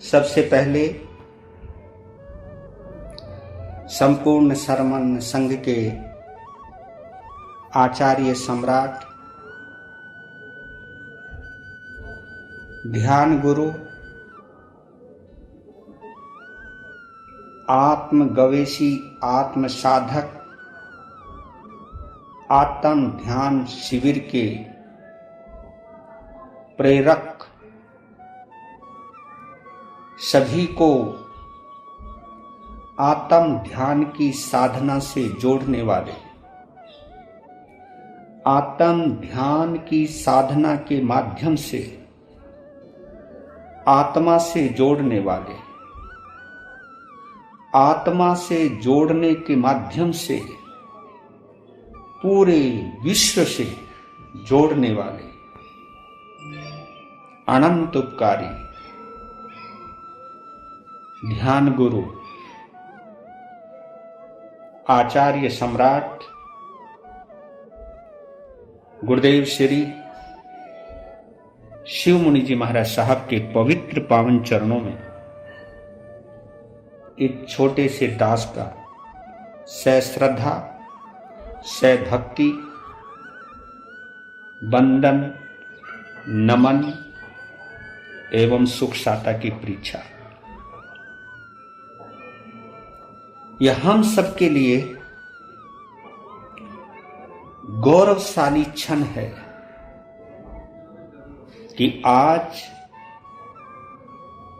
सबसे पहले संपूर्ण शरमन संघ के आचार्य सम्राट ध्यान गुरु आत्मगवेषी आत्म साधक आत्म ध्यान शिविर के प्रेरक सभी को आत्म ध्यान की साधना से जोड़ने वाले, आत्म ध्यान की साधना के माध्यम से आत्मा से जोड़ने वाले, आत्मा से जोड़ने के माध्यम से पूरे विश्व से जोड़ने वाले अनंत उपकारी ध्यान गुरु आचार्य सम्राट गुरुदेव श्री शिव मुनि जी महाराज साहब के पवित्र पावन चरणों में एक छोटे से दास का सह श्रद्धा सह भक्ति वंदन नमन एवं सुख शांति की परीक्षा। यह हम सबके लिए गौरवशाली क्षण है कि आज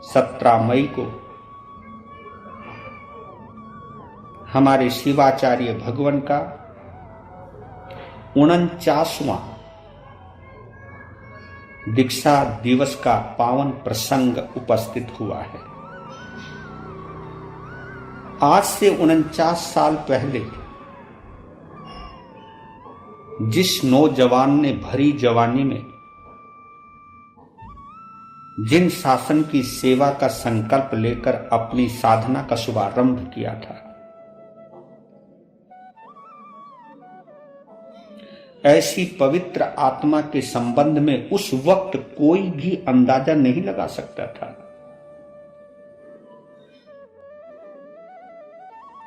17 मई को हमारे शिवाचार्य भगवान का 49वां दीक्षा दिवस का पावन प्रसंग उपस्थित हुआ है। आज से 49 साल पहले जिस नौजवान ने भरी जवानी में जिन शासन की सेवा का संकल्प लेकर अपनी साधना का शुभारंभ किया था, ऐसी पवित्र आत्मा के संबंध में उस वक्त कोई भी अंदाजा नहीं लगा सकता था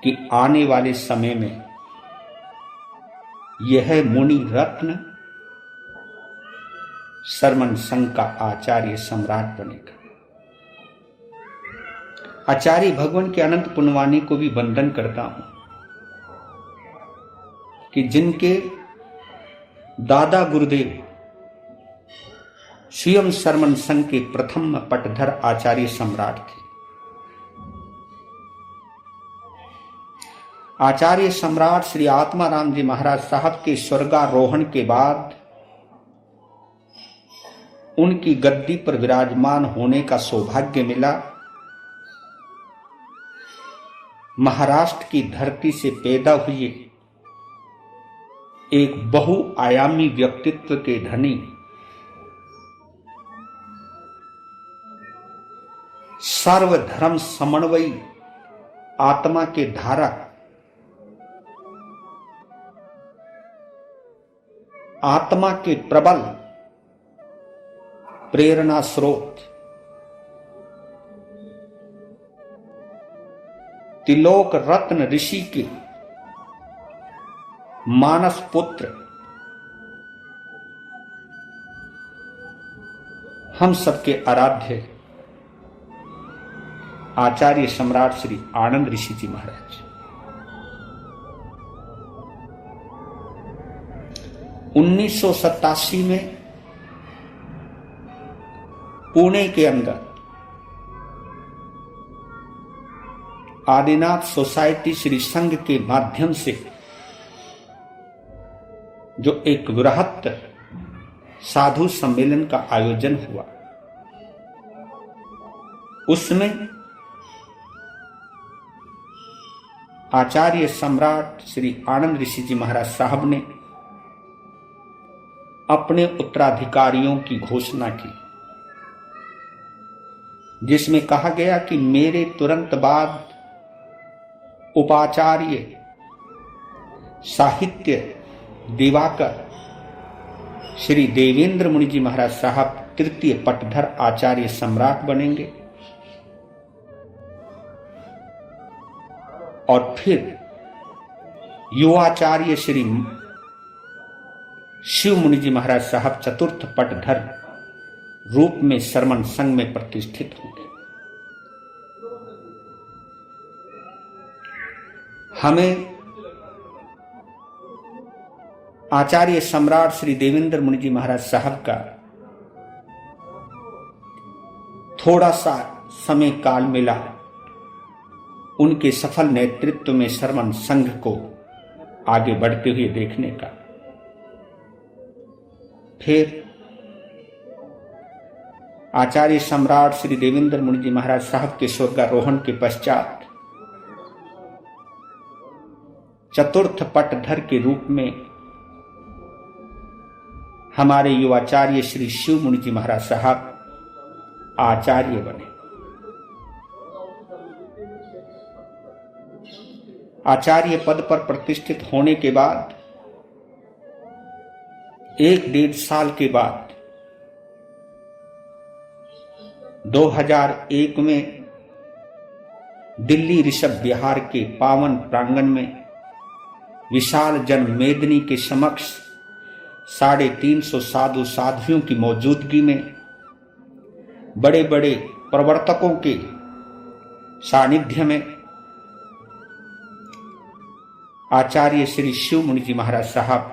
कि आने वाले समय में यह मुनि रत्न शरमन संघ का आचार्य सम्राट बनेगा। आचार्य भगवान के अनंत पुण्यवाणी को भी वंदन करता हूं कि जिनके दादा गुरुदेव स्वयं शरमन संघ के प्रथम पटधर आचार्य सम्राट थे। आचार्य सम्राट श्री आत्माराम जी महाराज साहब के स्वर्गारोहण के बाद उनकी गद्दी पर विराजमान होने का सौभाग्य मिला। महाराष्ट्र की धरती से पैदा हुए एक बहुआयामी व्यक्तित्व के धनी सर्वधर्म समन्वयी आत्मा के धारक, आत्मा के प्रबल प्रेरणा स्रोत, तिलोक रत्न ऋषि के मानस पुत्र, हम सबके आराध्य आचार्य सम्राट श्री आनंद ऋषि जी महाराज 1987 में पुणे के अंदर आदिनाथ सोसाइटी श्री संघ के माध्यम से जो एक वृहत साधु सम्मेलन का आयोजन हुआ, उसमें आचार्य सम्राट श्री आनंद ऋषि जी महाराज साहब ने अपने उत्तराधिकारियों की घोषणा की, जिसमें कहा गया कि मेरे तुरंत बाद उपाचार्य साहित्य दिवाकर श्री देवेंद्र मुनि जी महाराज साहब तृतीय पटधर आचार्य सम्राट बनेंगे और फिर युवाचार्य श्री शिव मुनि जी महाराज साहब चतुर्थ पटधर रूप में शरमन संघ में प्रतिष्ठित होंगे। हमें आचार्य सम्राट श्री देवेंद्र मुनि जी महाराज साहब का थोड़ा सा समय काल मिला उनके सफल नेतृत्व में शरमन संघ को आगे बढ़ते हुए देखने का। फिर आचार्य सम्राट श्री देवेंद्र मुनि जी महाराज साहब के स्वर्गारोहण के पश्चात चतुर्थ पटधर के रूप में हमारे युवाचार्य श्री शिव मुनि जी महाराज साहब आचार्य बने। आचार्य पद पर प्रतिष्ठित होने के बाद 1-1.5 साल के बाद 2001 में दिल्ली ऋषभ विहार के पावन प्रांगण में विशाल जनमेदिनी के समक्ष 350 साधु साध्वियों की मौजूदगी में बड़े बड़े प्रवर्तकों के सानिध्य में आचार्य श्री शिव मुनि जी महाराज साहब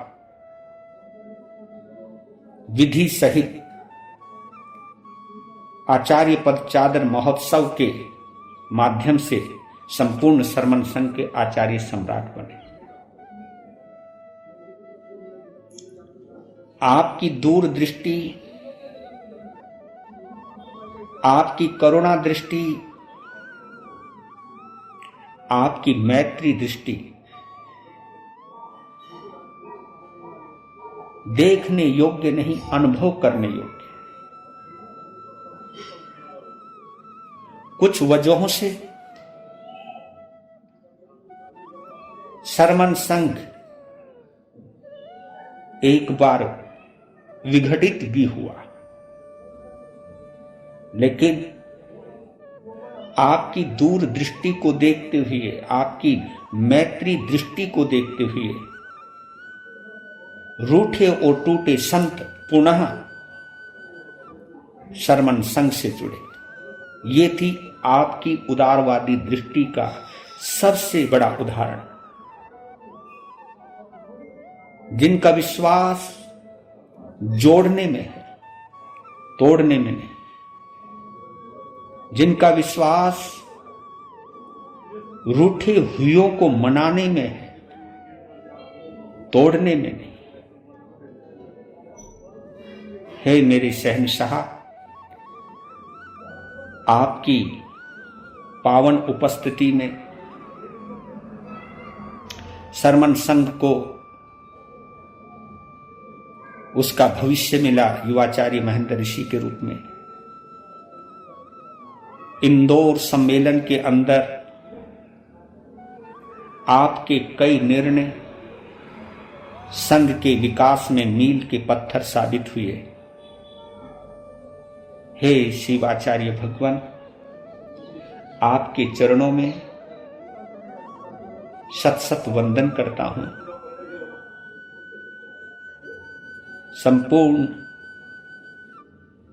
विधि सहित आचार्य पद चादर महोत्सव के माध्यम से संपूर्ण शरमन संघ के आचार्य सम्राट बने। आपकी दूरदृष्टि, आपकी करुणा दृष्टि, आपकी मैत्री दृष्टि देखने योग्य नहीं, अनुभव करने योग्य। कुछ वजहों से शरमन संघ एक बार विघटित भी हुआ, लेकिन आपकी दूरदृष्टि को देखते हुए, आपकी मैत्री दृष्टि को देखते हुए रूठे और टूटे संत पुनः शरमन संघ से जुड़े। ये थी आपकी उदारवादी दृष्टि का सबसे बड़ा उदाहरण। जिनका विश्वास जोड़ने में है, तोड़ने में नहीं। जिनका विश्वास रूठे हुओं को मनाने में है, तोड़ने में नहीं। हे मेरे शहंशाह, आपकी पावन उपस्थिति में शरमन संघ को उसका भविष्य मिला युवाचार्य महेंद्र ऋषि के रूप में। इंदौर सम्मेलन के अंदर आपके कई निर्णय संघ के विकास में मील के पत्थर साबित हुए। हे शिवाचार्य भगवान, आपके चरणों में शत शत वंदन करता हूं। संपूर्ण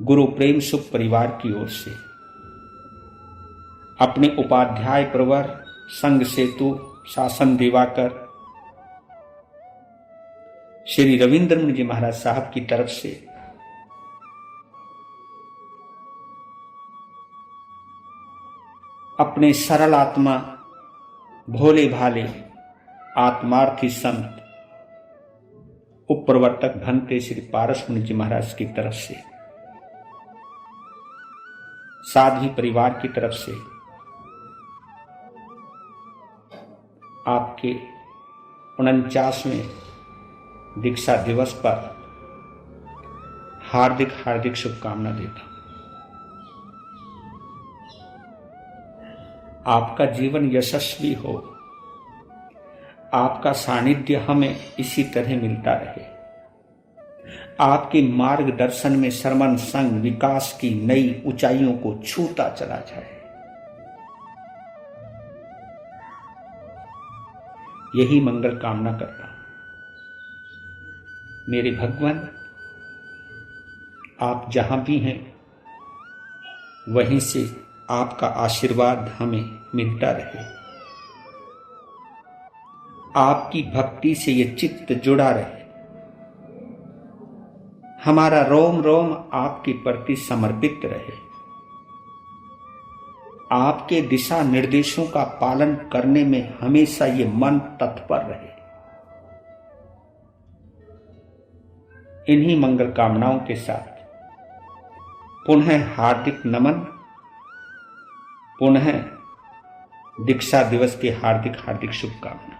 गुरु प्रेम सुख परिवार की ओर से अपने उपाध्याय प्रवर, संघ सेतु, शासन दिवाकर, श्री रविंद्र मुनि जी महाराज साहब की तरफ से अपने सरल आत्मा, भोले भाले आत्मार्थी संत उपप्रवर्तक भंते श्री पारस मुनि जी महाराज की तरफ से, साध्वी परिवार की तरफ से आपके 49वें दीक्षा दिवस पर हार्दिक हार्दिक शुभकामना देता हूं। आपका जीवन यशस्वी हो, आपका सानिध्य हमें इसी तरह मिलता रहे। आपके मार्गदर्शन में शरमन संघ विकास की नई ऊंचाइयों को छूता चला जाए। यही मंगल कामना कर रहा हूं। मेरे भगवान, आप जहां भी हैं वहीं से आपका आशीर्वाद हमें मिलता रहे। आपकी भक्ति से ये चित्त जुड़ा रहे। हमारा रोम रोम आपके प्रति समर्पित रहे। आपके दिशा निर्देशों का पालन करने में हमेशा ये मन तत्पर रहे। इन्हीं मंगल कामनाओं के साथ पुनः हार्दिक नमन, पुनः दीक्षा दिवस की हार्दिक हार्दिक शुभकामनाएं।